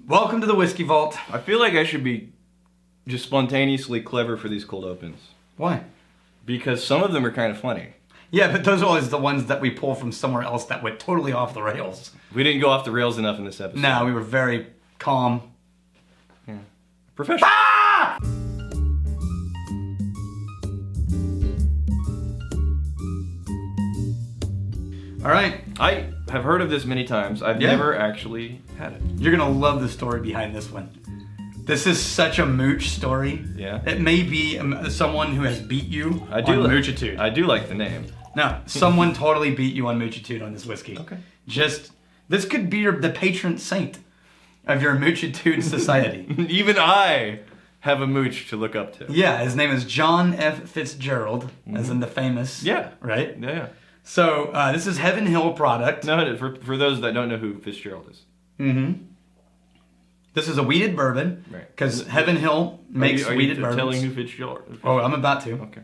Welcome to the Whiskey Vault. I feel like I should be just spontaneously clever for these cold opens. Why? Because some of them are kind of funny. Yeah, but those are always the ones that we pull from somewhere else that went totally off the rails. We didn't go off the rails enough in this episode. No, we were very calm. Yeah. Professional. Ah! All right. I have heard of this many times. I've never actually had it. You're going to love the story behind this one. This is such a mooch story. Yeah. It may be someone who has beat you on Moochitude. I do like the name. No, someone totally beat you on Moochitude on this whiskey. Okay. This could be the patron saint of your Moochitude society. Even I have a mooch to look up to. Yeah, his name is John F. Fitzgerald, as in the famous. Yeah. Right? Yeah. So, this is Heaven Hill product. No, for those that don't know who Fitzgerald is. Mm-hmm. This is a wheated bourbon. Right. Because Heaven Hill makes wheated bourbons. Telling who Fitzgerald is? Oh, I'm about to. Okay.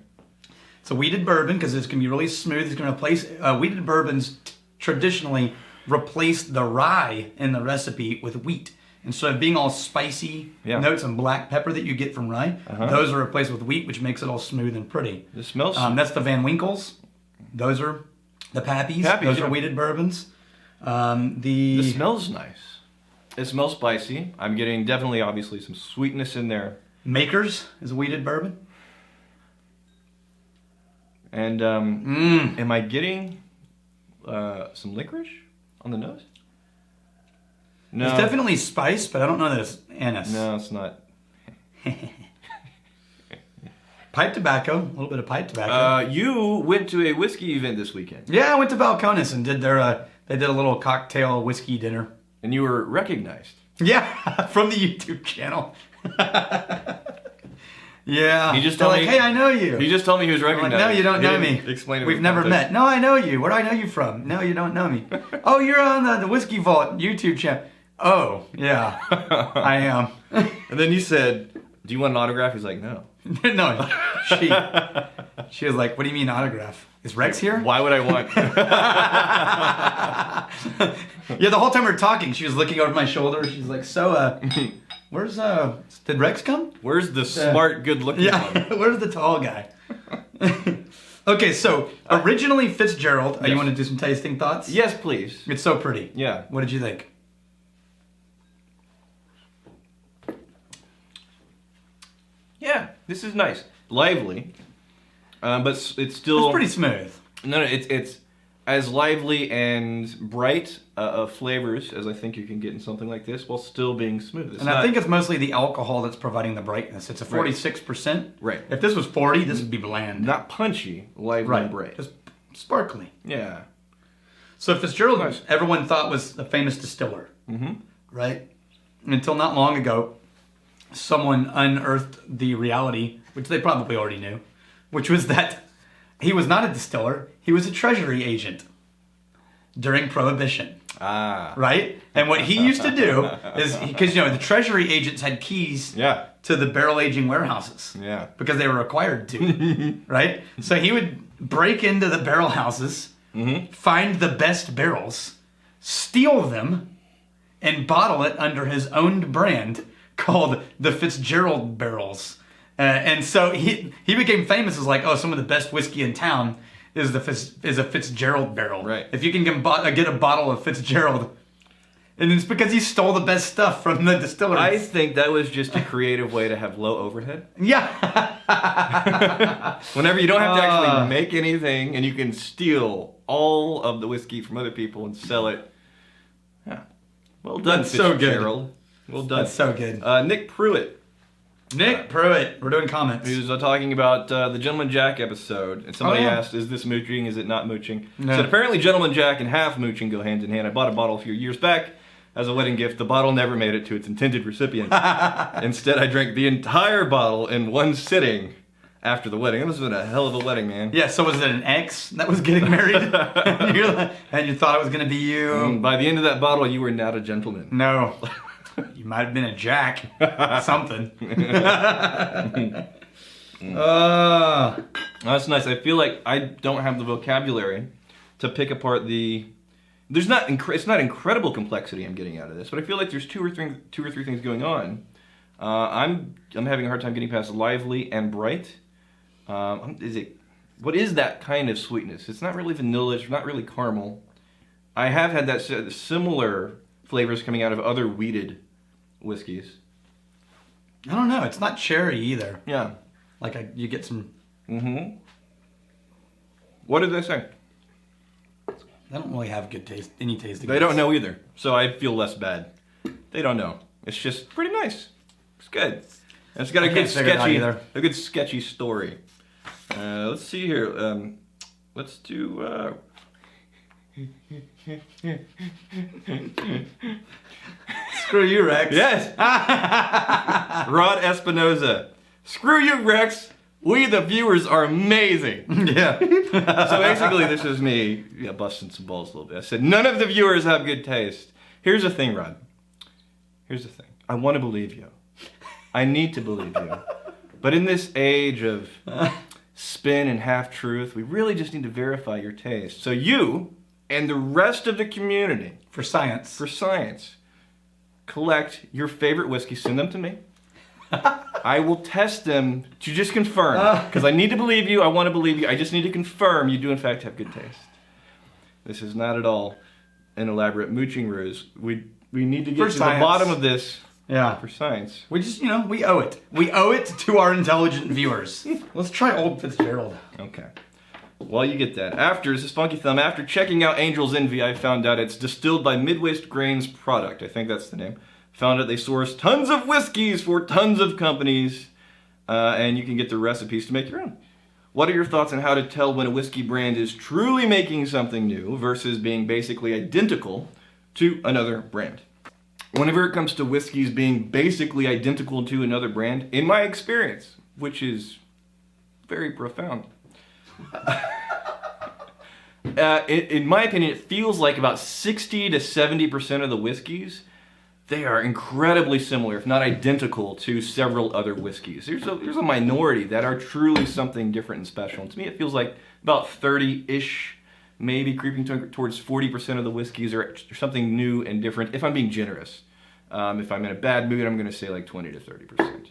It's a wheated bourbon because it's going to be really smooth. It's going to replace... wheated bourbons traditionally replace the rye in the recipe with wheat. Instead of being all spicy notes and black pepper that you get from rye, those are replaced with wheat, which makes it all smooth and pretty. It smells... that's the Van Winkles. Those are the Pappies. Those are wheated bourbons. It smells nice. It smells spicy. I'm getting definitely, obviously, some sweetness in there. Makers is a wheated bourbon. And am I getting some licorice on the nose? No. It's definitely spice, but I don't know that it's anise. No, it's not. Pipe tobacco, a little bit of pipe tobacco. You went to a whiskey event this weekend. Yeah, I went to Balcones and did they did a little cocktail whiskey dinner. And you were recognized. Yeah, from the YouTube channel. Yeah. He just told me, hey, I know you. He just told me he was recognized. Like, no, you don't know me. Explain it. We've never met. No, I know you. Where do I know you from? No, you don't know me. Oh, you're on the Whiskey Vault YouTube channel. Oh, yeah, I am. And then you said, do you want an autograph? He's like, no. No, she was like, what do you mean autograph? Is Rex here? Why would I want? Yeah, the whole time we were talking, she was looking over my shoulder. She's like, so, where's, did Rex come? Where's the smart, good-looking one? Where's the tall guy? Okay, so, originally Fitzgerald, you want to do some tasting thoughts? Yes, please. It's so pretty. Yeah. What did you think? Yeah, this is nice. Lively. But it's still... It's pretty smooth. No, it's as lively and bright of flavors as I think you can get in something like this, while still being smooth. I think it's mostly the alcohol that's providing the brightness. It's a 46%. Right. If this was 40, this would be bland. Not punchy, lively and bright. Just sparkly. Yeah. So Fitzgerald, everyone thought was a famous distiller. Mm-hmm. Right? Until not long ago, someone unearthed the reality, which they probably already knew, which was that he was not a distiller, he was a treasury agent during Prohibition. Ah. Right? And what he used to do is, because, the treasury agents had keys to the barrel aging warehouses. Yeah. Because they were required to. Right? So he would break into the barrel houses, find the best barrels, steal them, and bottle it under his own brand called the Fitzgerald barrels. And so he became famous as like, some of the best whiskey in town is a Fitzgerald barrel. Right. If you can get a bottle of Fitzgerald, and it's because he stole the best stuff from the distilleries. I think that was just a creative way to have low overhead. Yeah. Whenever you don't have to actually make anything and you can steal all of the whiskey from other people and sell it. Yeah. Well done, That's so Fitzgerald. Well done. That's so good. Nick Pruitt. Pruitt. We're doing comments. He was talking about the Gentleman Jack episode, and somebody asked, is this mooching, is it not mooching? No. Said, apparently Gentleman Jack and half mooching go hand in hand. I bought a bottle a few years back as a wedding gift. The bottle never made it to its intended recipient. Instead, I drank the entire bottle in one sitting after the wedding. It must have been a hell of a wedding, man. Yeah, so was it an ex that was getting married? and you thought it was going to be you? By the end of that bottle, you were not a gentleman. No. You might have been a jack. Something. That's nice. I feel like I don't have the vocabulary to pick apart the There's not it's not incredible complexity I'm getting out of this, but I feel like there's two or three things going on. I'm having a hard time getting past lively and bright. What is that kind of sweetness? It's not really vanilla. It's not really caramel. I have had that similar flavors coming out of other wheated whiskeys. I don't know. It's not cherry either. Yeah. Like you get some. Mm-hmm. What did they say? They don't really have good taste. Any taste. They don't know either, so I feel less bad. They don't know. It's just pretty nice. It's good. And it's got a good sketchy story. Let's see here. Let's do. Screw you, Rex. Yes. Rod Espinoza. Screw you, Rex. We, the viewers, are amazing. Yeah. So basically, this is me busting some balls a little bit. I said, none of the viewers have good taste. Here's the thing, Rod. Here's the thing. I want to believe you. I need to believe you. But in this age of spin and half-truth, we really just need to verify your taste. So you and the rest of the community, For science, collect your favorite whiskey, send them to me. I will test them to just confirm, because I need to believe you, I want to believe you, I just need to confirm you do in fact have good taste. This is not at all an elaborate mooching ruse. We need to get to the bottom of this. Yeah. For science. We just, we owe it. We owe it to our intelligent viewers. Let's try Old Fitzgerald. Okay. While you get that, this is Funky Thumb. After checking out Angel's Envy, I found out it's distilled by Midwest Grains Product. I think that's the name. Found out they source tons of whiskeys for tons of companies, and you can get the recipes to make your own. What are your thoughts on how to tell when a whiskey brand is truly making something new versus being basically identical to another brand? Whenever it comes to whiskeys being basically identical to another brand, in my experience, which is very profound, in my opinion, it feels like about 60 to 70% of the whiskeys, they are incredibly similar, if not identical, to several other whiskeys. There's a minority that are truly something different and special. And to me, it feels like about 30-ish, maybe creeping towards 40% of the whiskeys are something new and different, if I'm being generous. If I'm in a bad mood, I'm going to say like 20 to 30%.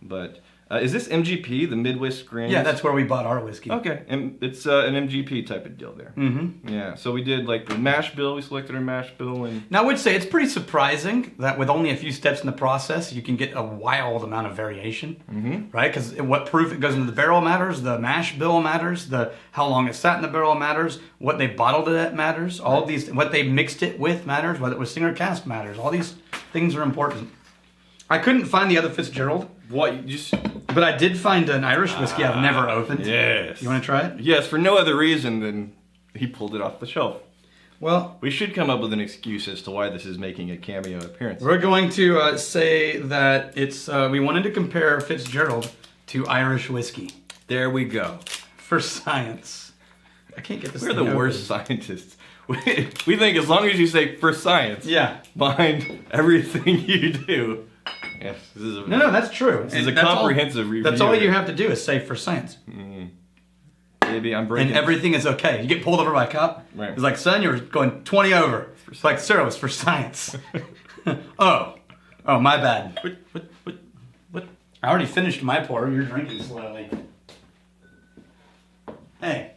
But is this MGP, the Midwest Grains? Yeah, that's where we bought our whiskey. Okay, and it's an MGP type of deal there. Mm-hmm. Yeah, so we did like the mash bill. We selected our mash bill. And now, I would say it's pretty surprising that with only a few steps in the process, you can get a wild amount of variation, right? Because what proof it goes into the barrel matters, the mash bill matters, how long it sat in the barrel matters, what they bottled it at matters, all these, what they mixed it with matters, whether it was Singer cask matters. All these things are important. I couldn't find the other Fitzgerald. What? But I did find an Irish whiskey I've never opened. Yes. You want to try it? Yes, for no other reason than he pulled it off the shelf. Well, we should come up with an excuse as to why this is making a cameo appearance. We're going to say that it's. We wanted to compare Fitzgerald to Irish whiskey. There we go. For science. I can't get this. We're the worst scientists. We think as long as you say for science, behind everything you do. Yes, this is no, that's true. This is a comprehensive review. That's all you have to do is say for science. Maybe I'm breaking. And everything is okay. You get pulled over by a cop. Right. It's like, son, you're going 20 over. It's like, sir, it was for science. Oh, my bad. What? I already finished my pour. You're drinking slowly. Hey,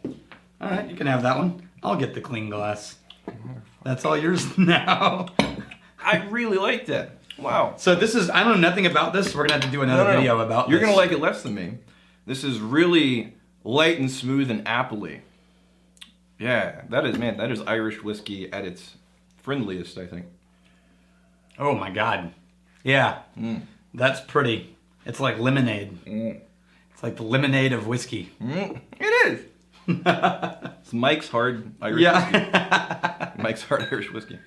all right, you can have that one. I'll get the clean glass. That's all yours now. I really like that. Wow. So this is, I know nothing about this. We're going to have to do another video about this. You're going to like it less than me. This is really light and smooth and appley. Yeah, that is Irish whiskey at its friendliest, I think. Oh my God. Yeah. That's pretty. It's like lemonade. It's like the lemonade of whiskey. It is. It's Mike's Hard Irish whiskey. Mike's Hard Irish whiskey.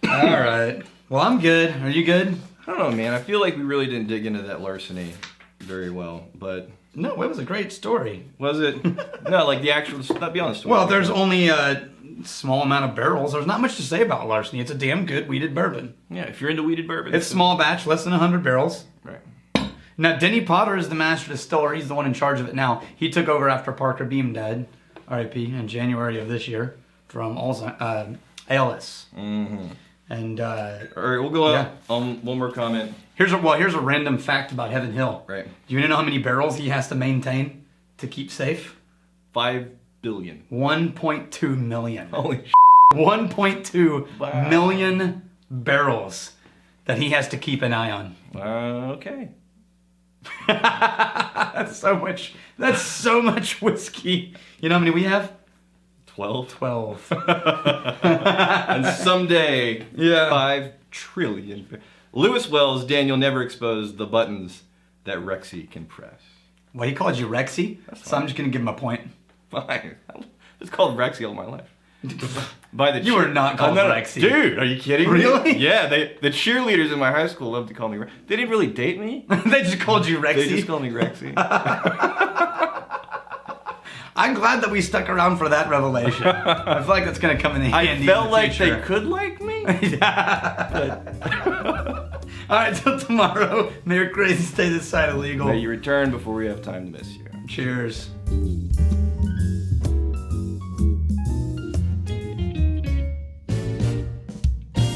All right. Well, I'm good. Are you good? I don't know, man. I feel like we really didn't dig into that larceny very well, but... No, it was a great story. Was it? No, like the actual... Not beyond the story. Well, there's only a small amount of barrels. There's not much to say about larceny. It's a damn good wheated bourbon. Yeah, if you're into wheated bourbon. It's small batch, less than 100 barrels. Right. Now, Denny Potter is the master distiller. He's the one in charge of it now. He took over after Parker Beam died, R.I.P., in January of this year from AIDS. tailless. Mm-hmm. And All right, we'll go out on one more comment. here's a random fact about Heaven Hill. Right. Do you know how many barrels he has to maintain to keep safe? 5 billion. 1.2 million. Holy 1.2 million barrels that he has to keep an eye on. Okay. That's so much. That's so much whiskey. You know how many we have? 12. 12. And someday, Yeah. 5 trillion. Lewis Wells, Daniel never exposed the buttons that Rexy can press. Well, he called you Rexy, so I'm just going to give him a point. Fine. It's called Rexy all my life. You were not called Rexy. Dude, are you kidding me? Really? Yeah, the cheerleaders in my high school loved to call me Rexy. They didn't really date me. They just called you Rexy? They just called me Rexy. I'm glad that we stuck around for that revelation. I feel like that's going to come in handy. I felt in the like future. they could like me. All right, till tomorrow. May your crazy stay this side illegal. May you return before we have time to miss you. Cheers.